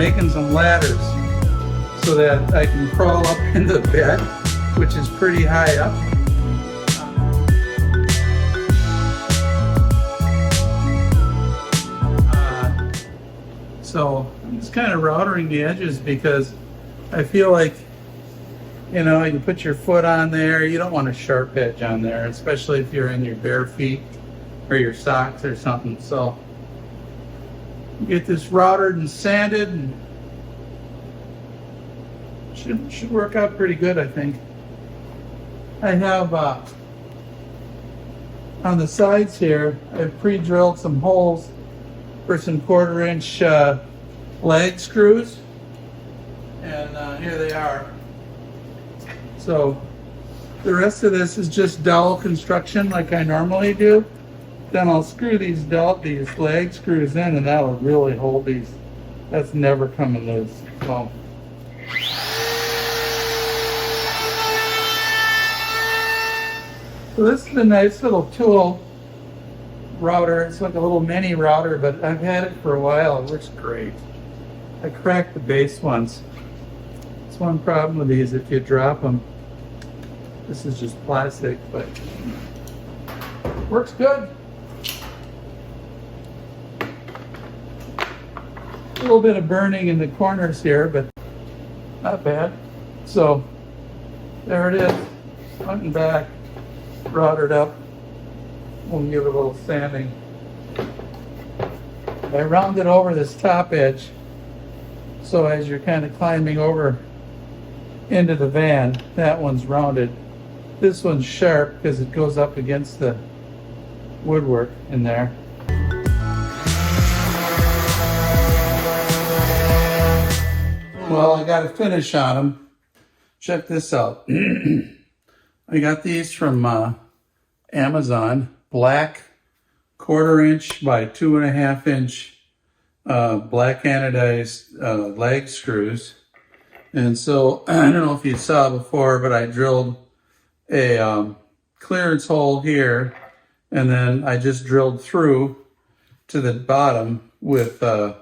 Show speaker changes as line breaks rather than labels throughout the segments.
making some ladders so that I can crawl up in the bed, which is pretty high up. So I'm just kind of routering the edges because I feel like, you know, you put your foot on there, you don't want a sharp edge on there, especially if you're in your bare feet or your socks or something. So get this routered and sanded, and should work out pretty good, I think. I have on the sides here, I've pre-drilled some holes for some 1/4 inch lag screws, and here they are. So the rest of this is just dowel construction like I normally do. Then I'll screw these lag screws in, and that'll really hold these. That's never coming loose. So this is a nice little tool router. It's like a little mini router, but I've had it for a while. It works great. I cracked the base once. It's one problem with these, if you drop them. This is just plastic, but it works good. A little bit of burning in the corners here, but not bad. So there it is, front and back, routed up. We'll give it a little sanding. I rounded over this top edge, so as you're kind of climbing over into the van, that one's rounded. This one's sharp because it goes up against the woodwork in there. Well, I got a finish on them. Check this out. I got these from Amazon. Black 1/4 inch by 2.5 inch black anodized lag screws. And so I don't know if you saw before, but I drilled a clearance hole here, and then I just drilled through to the bottom with a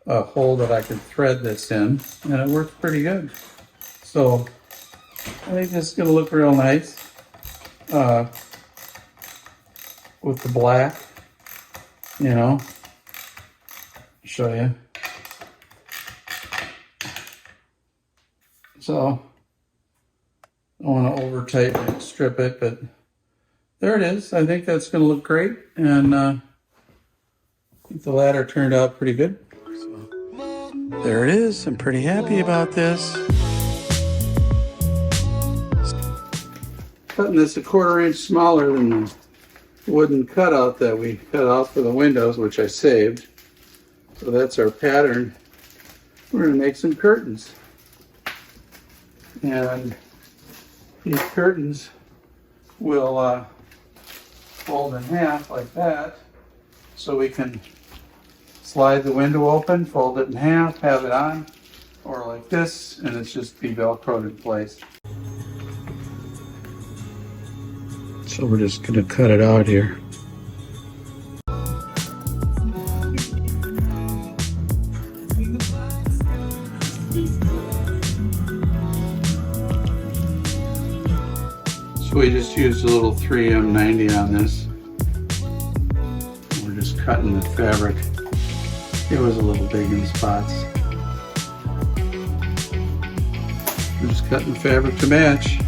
hole that I could thread this in, and it works pretty good. So I think this is going to look real nice with the black, you know. I'll show you. So I don't want to over tighten it, strip it, but there it is. I think that's going to look great, and I think the ladder turned out pretty good. So there it is. I'm pretty happy about this. Cutting this a 1/4 inch smaller than the wooden cutout that we cut out for the windows, which I saved. So that's our pattern. We're going to make some curtains. And these curtains will fold in half like that, so we can slide the window open, fold it in half, have it on, or like this, and it's just be Velcroed in place. So we're just going to cut it out here. So we just used a little 3M90 on this. We're just cutting the fabric. It was a little big in spots. We're just cutting the fabric to match.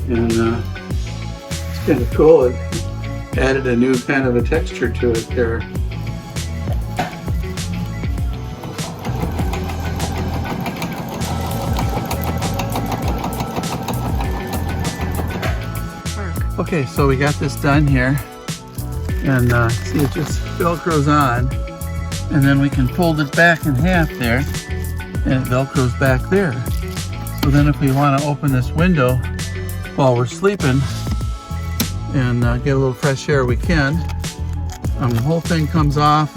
And it's kind of cool. It added a new kind of a texture to it there. Okay, so we got this done here, and see, it just Velcros on, and then we can fold it back in half there, and it Velcros back there. So then if we want to open this window while we're sleeping and get a little fresh air, we can. The whole thing comes off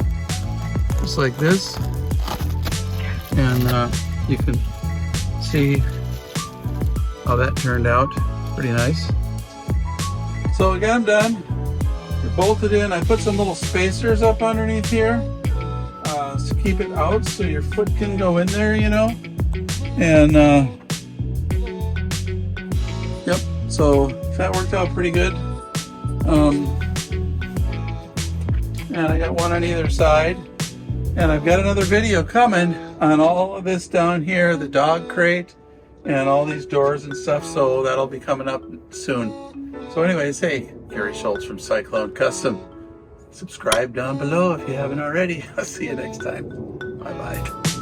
just like this, and you can see how that turned out. Pretty nice. So we got them done. They're bolted in. I put some little spacers up underneath here, keep it out so your foot can go in there, you know. And yep, so that worked out pretty good. And I got one on either side. And I've got another video coming on all of this down here, the dog crate and all these doors and stuff, so that'll be coming up soon. So anyways, hey, Gary Schultz from Cyclone Custom. Subscribe down below if you haven't already. I'll see you next time. Bye-bye.